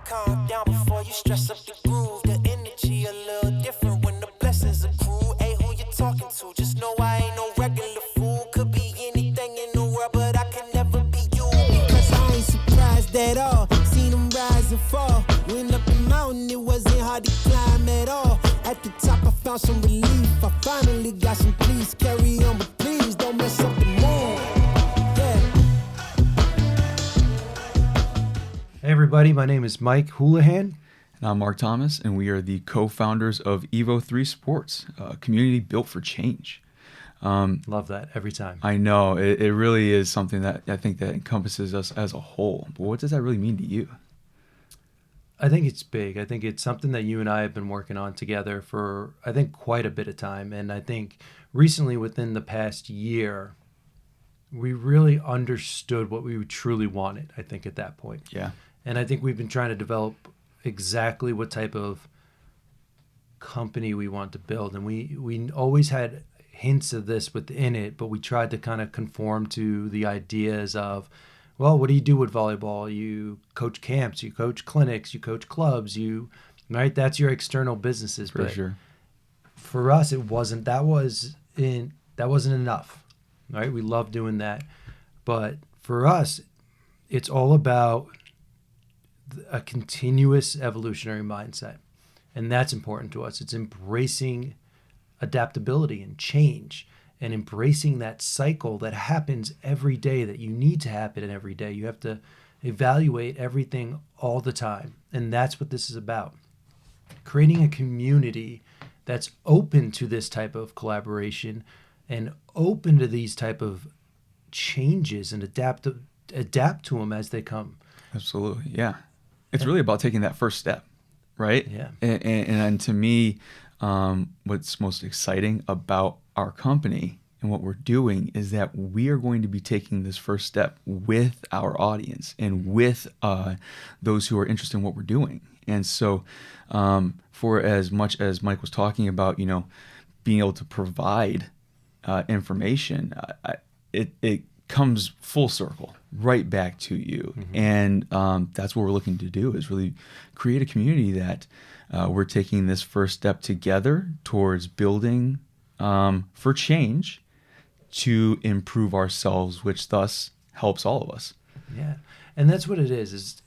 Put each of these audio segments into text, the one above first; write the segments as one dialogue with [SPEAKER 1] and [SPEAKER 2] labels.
[SPEAKER 1] calm down before you stress up the groove. The energy a little different when the blessings accrue. Hey, who you talking to? Just know I ain't no regular fool. Could be anything in the world, but I can never be you. Because I ain't surprised at all. Seen them rise and fall. Went up the mountain, it wasn't hard to climb at all. At the top, I found some relief. I finally got some peace. Carry on, but please don't mess up the mood.
[SPEAKER 2] Hey everybody, my name is Mike Houlihan.
[SPEAKER 3] And I'm Mark Thomas, and we are the co-founders of Evo3 Sports, a community built for change.
[SPEAKER 2] Love that every time.
[SPEAKER 3] I know, it really is something that I think that encompasses us as a whole. But what does that really mean to you?
[SPEAKER 2] I think it's big. I think it's something that you and I have been working on together for, I think, quite a bit of time. And I think recently, within the past year, we really understood what we truly wanted, I think, at that point.
[SPEAKER 3] Yeah.
[SPEAKER 2] And I think we've been trying to develop exactly what type of company we want to build. And we always had hints of this within it, but we tried to kind of conform to the ideas of, well, what do you do with volleyball? You coach camps, you coach clinics, you coach clubs, right? That's your external businesses.
[SPEAKER 3] For
[SPEAKER 2] but
[SPEAKER 3] sure.
[SPEAKER 2] For us, it wasn't. That wasn't enough, right? We love doing that. But for us, it's all about a continuous evolutionary mindset. And that's important to us. It's embracing adaptability and change and embracing that cycle that happens every day, that you need to happen every day. You have to evaluate everything all the time. And that's what this is about. Creating a community that's open to this type of collaboration and open to these type of changes and adapt to them as they come.
[SPEAKER 3] Absolutely, yeah. It's really about taking that first step, right?
[SPEAKER 2] Yeah.
[SPEAKER 3] And to me, what's most exciting about our company and what we're doing is that we are going to be taking this first step with our audience and with those who are interested in what we're doing. And so for as much as Mike was talking about, being able to provide information, it comes full circle right back to you. Mm-hmm. And that's what we're looking to do, is really create a community that we're taking this first step together towards building for change to improve ourselves, which thus helps all of us.
[SPEAKER 2] Yeah. And that's what it is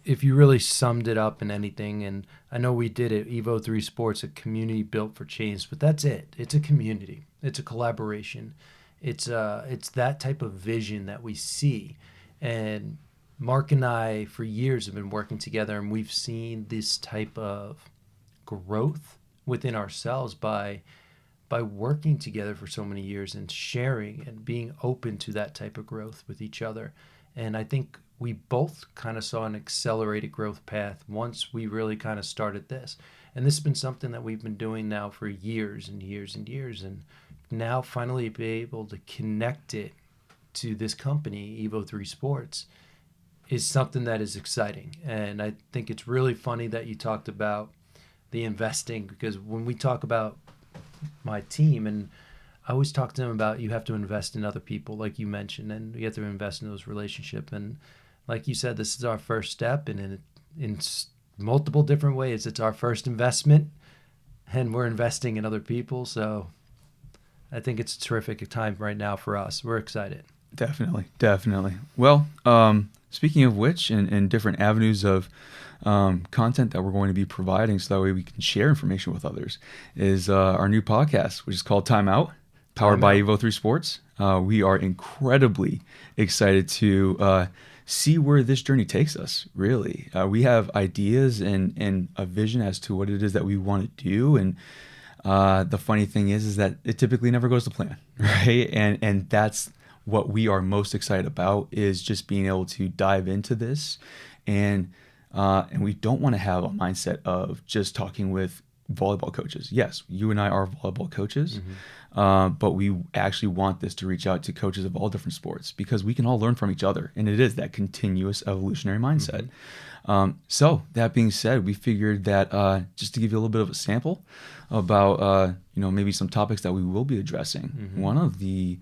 [SPEAKER 2] if you really summed it up in anything, and I know we did it, Evo3 Sports, a community built for change, but that's it. It's a community. It's a collaboration. It's that type of vision that we see. And Mark and I, for years, have been working together, and we've seen this type of growth within ourselves by working together for so many years and sharing and being open to that type of growth with each other. And I think we both kind of saw an accelerated growth path once we really kind of started this. And this has been something that we've been doing now for years and years and years. And now finally be able to connect it to this company, Evo3 Sports, is something that is exciting. And I think it's really funny that you talked about the investing, because when we talk about my team, and I always talk to them about, you have to invest in other people, like you mentioned, and you have to invest in those relationships. And like you said, this is our first step, and in multiple different ways, it's our first investment, and we're investing in other people. So I think it's a terrific time right now for us. We're excited.
[SPEAKER 3] Definitely. Well, speaking of which, and different avenues of content that we're going to be providing so that way we can share information with others, is our new podcast, which is called TIMEOUT, powered by Evo3 Sports. We are incredibly excited to see where this journey takes us, really. We have ideas and a vision as to what it is that we want to do, and the funny thing is that it typically never goes to plan, right? And that's what we are most excited about, is just being able to dive into this, and we don't want to have a mindset of just talking with volleyball coaches. Yes, you and I are volleyball coaches, but we actually want this to reach out to coaches of all different sports, because we can all learn from each other, and it is that continuous evolutionary mindset. So that being said, we figured that just to give you a little bit of a sample about maybe some topics that we will be addressing. One of the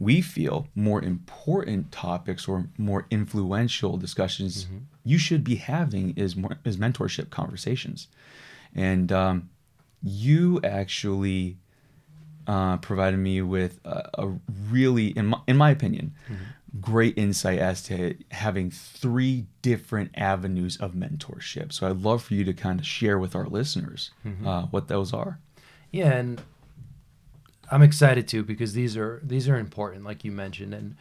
[SPEAKER 3] we feel more important topics or more influential discussions you should be having is mentorship conversations. And you actually provided me with a really, in my opinion, great insight as to having 3 different avenues of mentorship. So I'd love for you to kind of share with our listeners what those are.
[SPEAKER 2] Yeah, and I'm excited too because these are important, like you mentioned, and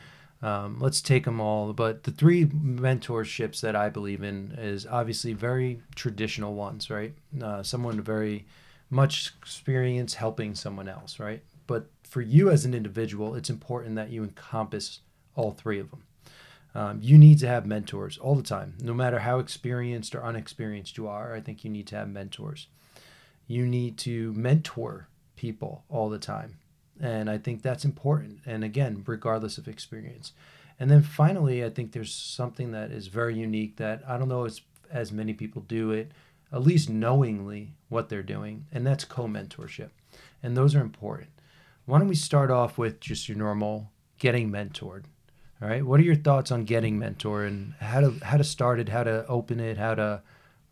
[SPEAKER 2] let's take them all. But the 3 mentorships that I believe in is obviously very traditional ones, right? Someone very much experience helping someone else, right? But for you as an individual, it's important that you encompass all 3 of them. You need to have mentors all the time, no matter how experienced or unexperienced you are. I think you need to have mentors. You need to mentor people all the time. And I think that's important. And again, regardless of experience. And then finally, I think there's something that is very unique that I don't know as many people do it, at least knowingly what they're doing. And that's co-mentorship. And those are important. Why don't we start off with just your normal getting mentored? All right. What are your thoughts on getting mentored and how to start it, how to open it,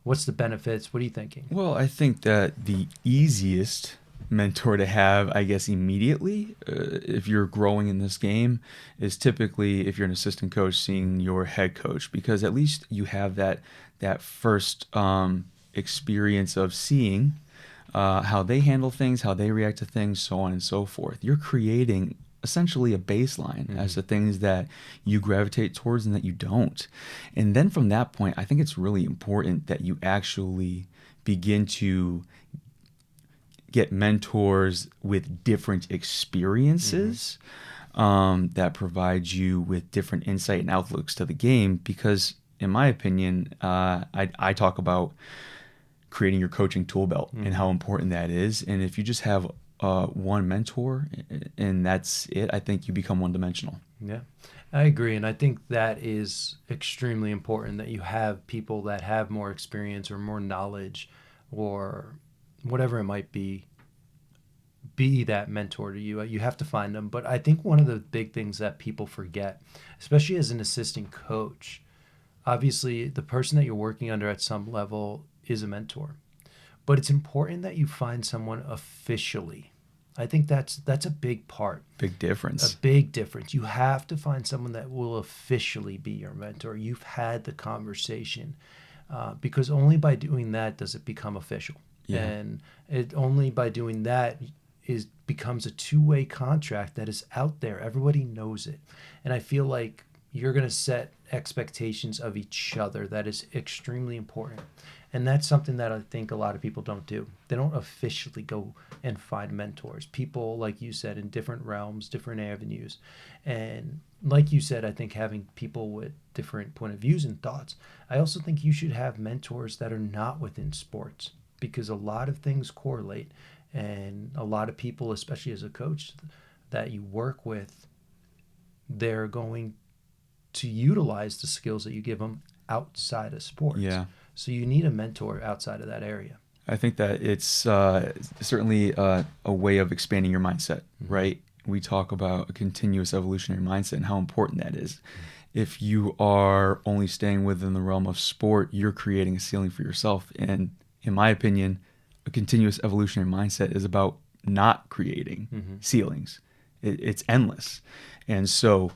[SPEAKER 2] what's the benefits? What are you thinking?
[SPEAKER 3] Well, I think that the easiest mentor to have, I guess, immediately, if you're growing in this game, is typically if you're an assistant coach seeing your head coach, because at least you have that first experience of seeing how they handle things, how they react to things, so on and so forth. You're creating essentially a baseline as to things that you gravitate towards and that you don't. And then from that point, I think it's really important that you actually begin to get mentors with different experiences that provide you with different insight and outlooks to the game. Because in my opinion, I talk about creating your coaching tool belt and how important that is. And if you just have one mentor and that's it, I think you become one-dimensional.
[SPEAKER 2] Yeah, I agree. And I think that is extremely important that you have people that have more experience or more knowledge or whatever it might be that mentor to you. You have to find them. But I think one of the big things that people forget, especially as an assistant coach, obviously the person that you're working under at some level is a mentor. But it's important that you find someone officially. I think that's a big part.
[SPEAKER 3] Big difference.
[SPEAKER 2] A big difference. You have to find someone that will officially be your mentor. You've had the conversation because only by doing that does it become official. Yeah. And only by doing that becomes a 2-way contract that is out there. Everybody knows it. And I feel like you're going to set expectations of each other. That is extremely important. And that's something that I think a lot of people don't do. They don't officially go and find mentors. People, like you said, in different realms, different avenues. And like you said, I think having people with different point of views and thoughts. I also think you should have mentors that are not within sports because a lot of things correlate. And a lot of people, especially as a coach that you work with, they're going to utilize the skills that you give them outside of sports.
[SPEAKER 3] Yeah.
[SPEAKER 2] So you need a mentor outside of that area.
[SPEAKER 3] I think that it's certainly a way of expanding your mindset, right? We talk about a continuous evolutionary mindset and how important that is. If you are only staying within the realm of sport, you're creating a ceiling for yourself. And in my opinion, a continuous evolutionary mindset is about not creating ceilings. It's endless. And so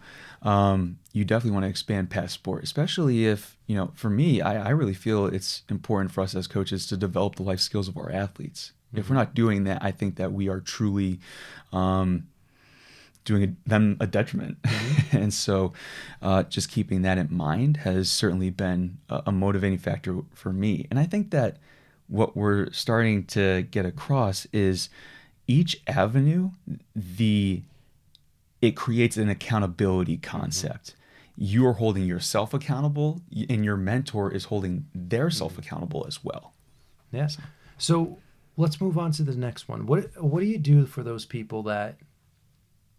[SPEAKER 3] you definitely want to expand past sport, especially if, for me, I really feel it's important for us as coaches to develop the life skills of our athletes. If we're not doing that, I think that we are truly doing them a detriment. And so just keeping that in mind has certainly been a motivating factor for me. And I think that what we're starting to get across is each avenue, it creates an accountability concept. You're holding yourself accountable, and your mentor is holding their self accountable as well.
[SPEAKER 2] Yes. So let's move on to the next one. What do you do for those people that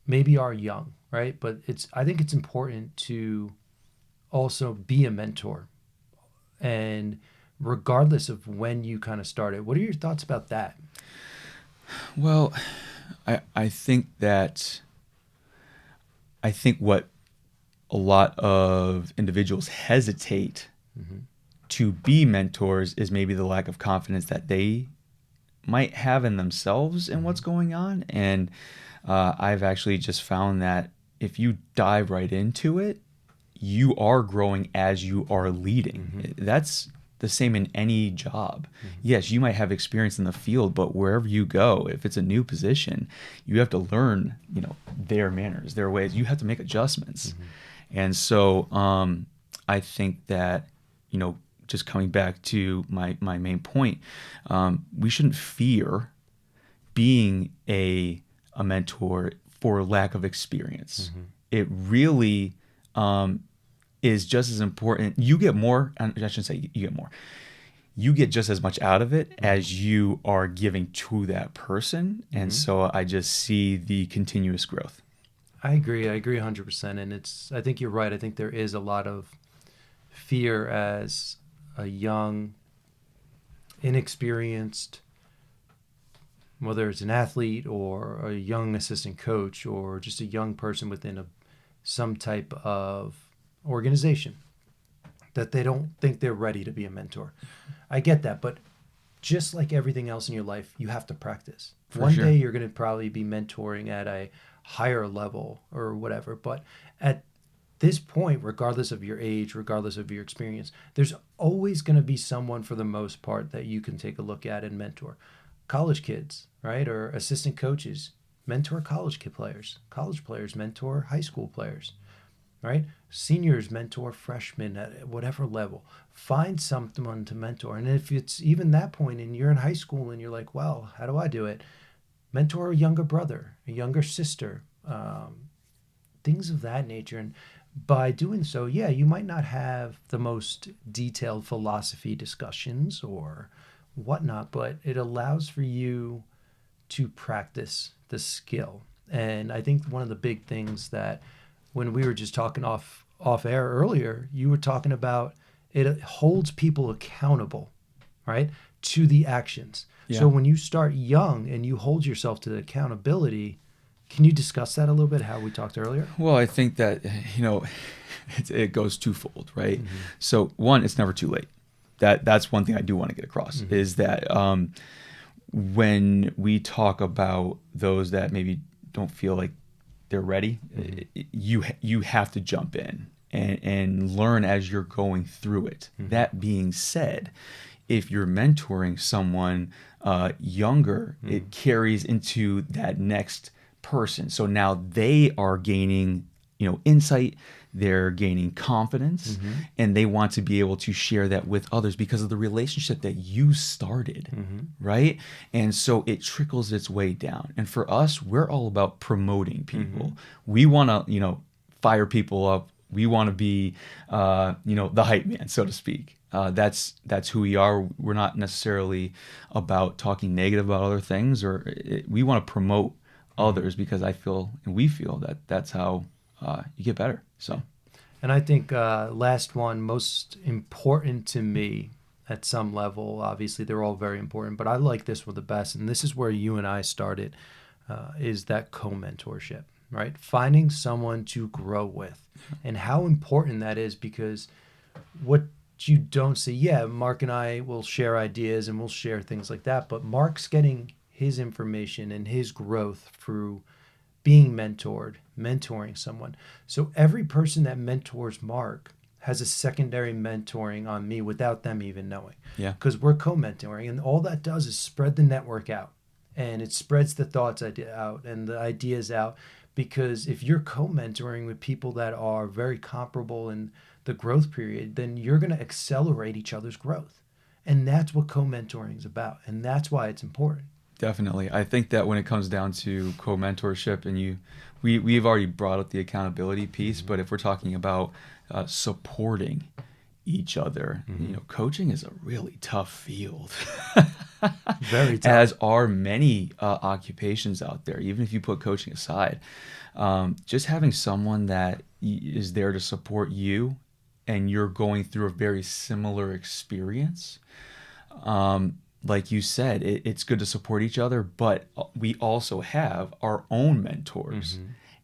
[SPEAKER 2] maybe are young, right? But I think it's important to also be a mentor, and regardless of when you kind of started, what are your thoughts about that?
[SPEAKER 3] Well, I think that I think what a lot of individuals hesitate to be mentors is maybe the lack of confidence that they might have in themselves and what's going on. And I've actually just found that if you dive right into it, you are growing as you are leading. That's the same in any job. Yes, you might have experience in the field, but wherever you go, if it's a new position, you have to learn, their manners, their ways. You have to make adjustments. And so I think that, just coming back to my main point, we shouldn't fear being a mentor for lack of experience. It really is just as important. You get more, I shouldn't say you get more. You get just as much out of it as you are giving to that person. And so I just see the continuous growth.
[SPEAKER 2] I agree 100%. And I think you're right. I think there is a lot of fear as a young, inexperienced, whether it's an athlete or a young assistant coach or just a young person within some type of organization, that they don't think they're ready to be a mentor. I get that, but just like everything else in your life, you have to practice. One day you're going to probably be mentoring at a higher level or whatever, but at this point, regardless of your age, regardless of your experience, there's always going to be someone, for the most part, that you can take a look at and mentor. College kids, right? Or assistant coaches mentor college players mentor high school players, right? Seniors mentor freshmen at whatever level. Find someone to mentor. And if it's even that point and you're in high school and you're like, well, how do I do it? Mentor a younger brother, a younger sister, things of that nature. And by doing so, yeah, you might not have the most detailed philosophy discussions or whatnot, but it allows for you to practice the skill. And I think one of the big things that when we were just talking off air earlier, you were talking about it holds people accountable, right, to the actions. Yeah. So when you start young and you hold yourself to the accountability, can you discuss that a little bit, how we talked earlier?
[SPEAKER 3] Well, I think that, it goes twofold, right? So one, it's never too late. That's one thing I do want to get across is that when we talk about those that maybe don't feel like they're ready, you have to jump in and learn as you're going through it. That being said, if you're mentoring someone younger, it carries into that next person. So now they are gaining, insight, they're gaining confidence, and they want to be able to share that with others because of the relationship that you started, right? And so it trickles its way down. And for us, we're all about promoting people. We want to, fire people up. We want to be, the hype man, so to speak. That's who we are. We're not necessarily about talking negative about other things, we want to promote others because we feel that that's how you get better. So,
[SPEAKER 2] and I think last one, most important to me at some level. Obviously, they're all very important, but I like this one the best, and this is where you and I started. Is that Comentorship, right? Finding someone to grow with, and how important that is, because what you don't see, Mark and I will share ideas and we'll share things like that, but Mark's getting his information and his growth through being mentoring someone. So every person that mentors Mark has a secondary mentoring on me without them even knowing. Yeah. Because we're co-mentoring, and all that does is spread the network out, and it spreads the thoughts out and the ideas out. Because if you're co-mentoring with people that are very comparable in the growth period, then you're going to accelerate each other's growth. And that's what co-mentoring is about. And that's why it's important.
[SPEAKER 3] Definitely. I think that when it comes down to co-mentorship, and we've already brought up the accountability piece, but if we're talking about supporting each other, coaching is a really tough field. Very tough. As are many occupations out there, even if you put coaching aside. Just having someone that is there to support you and you're going through a very similar experience, like you said, it's good to support each other, but we also have our own mentors.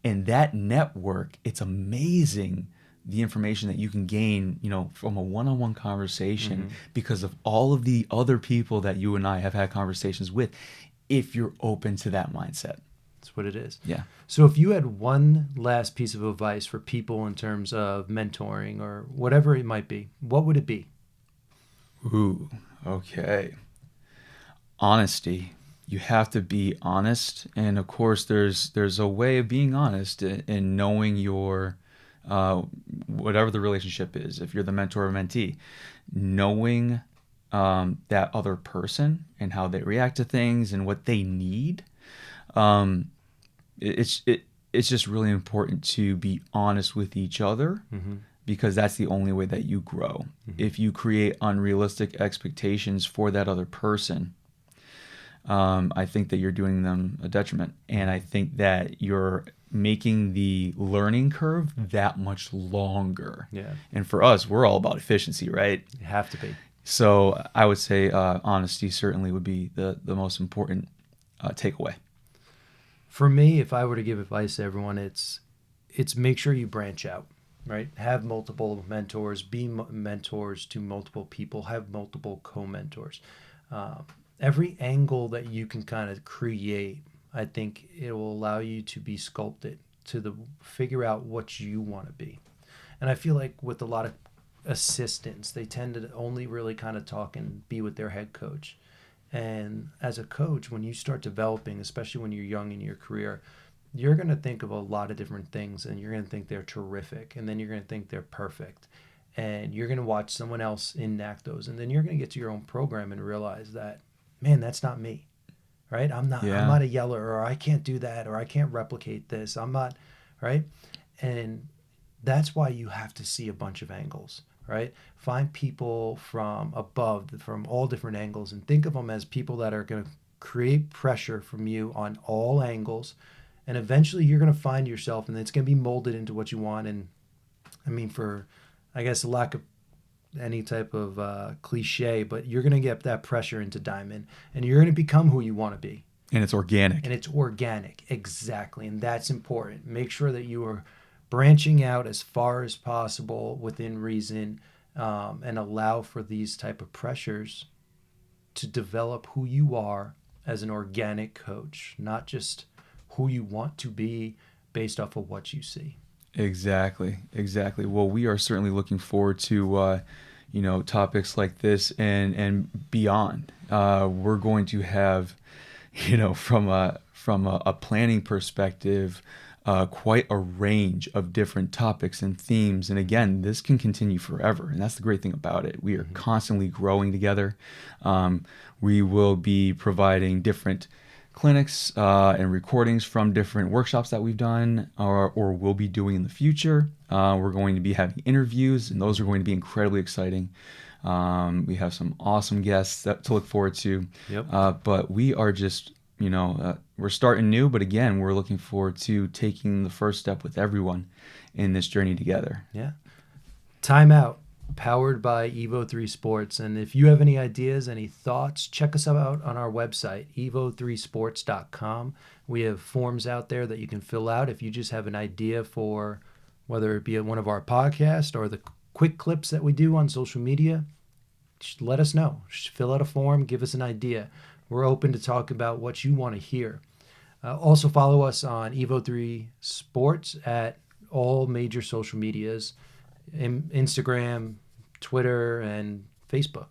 [SPEAKER 3] And that network, it's amazing the information that you can gain, from a one-on-one conversation because of all of the other people that you and I have had conversations with, if you're open to that mindset.
[SPEAKER 2] That's what it is.
[SPEAKER 3] Yeah.
[SPEAKER 2] So if you had one last piece of advice for people in terms of mentoring or whatever it might be, what would it be?
[SPEAKER 3] Ooh, okay. Honesty. You have to be honest, and of course, there's a way of being honest in knowing your whatever the relationship is. If you're the mentor or mentee, knowing that other person and how they react to things and what they need. It's just really important to be honest with each other. Because that's the only way that you grow. If you create unrealistic expectations for that other person, I think that you're doing them a detriment. And I think that you're making the learning curve that much longer.
[SPEAKER 2] Yeah.
[SPEAKER 3] And for us, we're all about efficiency, right?
[SPEAKER 2] You have to be.
[SPEAKER 3] So I would say honesty certainly would be the most important takeaway.
[SPEAKER 2] For me, if I were to give advice to everyone, it's make sure you branch out. Right? Have multiple mentors, be mentors to multiple people, have multiple co-mentors. Every angle that you can kind of create, I think it will allow you to be sculpted to figure out what you want to be. And I feel like with a lot of assistants, they tend to only really kind of talk and be with their head coach. And as a coach, when you start developing, especially when you're young in your career, you're going to think of a lot of different things, and you're going to think they're terrific, and then you're going to think they're perfect, and you're going to watch someone else enact those, and then you're going to get to your own program and realize that, man, that's not me, right? I'm not a yeller, or I can't do that, or I can't replicate this. I'm not, right? And that's why you have to see a bunch of angles, right? Find people from above, from all different angles, and think of them as people that are going to create pressure from you on all angles. And eventually you're going to find yourself, and it's going to be molded into what you want. And I mean, for, I guess, lack of any type of cliche, but you're going to get that pressure into diamond, and you're going to become who you want to be.
[SPEAKER 3] And it's organic.
[SPEAKER 2] And it's organic. Exactly. And that's important. Make sure that you are branching out as far as possible within reason, and allow for these type of pressures to develop who you are as an organic coach, not just who you want to be based off of what you see.
[SPEAKER 3] Exactly. Well, we are certainly looking forward to, topics like this and beyond. We're going to have, from a planning perspective, quite a range of different topics and themes. And again, this can continue forever. And that's the great thing about it. We are constantly growing together. We will be providing different clinics and recordings from different workshops that we've done or will be doing in the future. We're going to be having interviews, and those are going to be incredibly exciting. We have some awesome guests to look forward to.
[SPEAKER 2] Yep.
[SPEAKER 3] But we are just, we're starting new, but again, we're looking forward to taking the first step with everyone in this journey together.
[SPEAKER 2] Yeah. TIMEOUT, powered by Evo3 Sports. And if you have any ideas, any thoughts, check us out on our website, evo3sports.com. We have forms out there that you can fill out if you just have an idea for whether it be one of our podcasts or the quick clips that we do on social media. Just let us know. Just fill out a form, give us an idea. We're open to talk about what you want to hear. Also follow us on Evo3 Sports at all major social medias, Instagram, Twitter, and Facebook.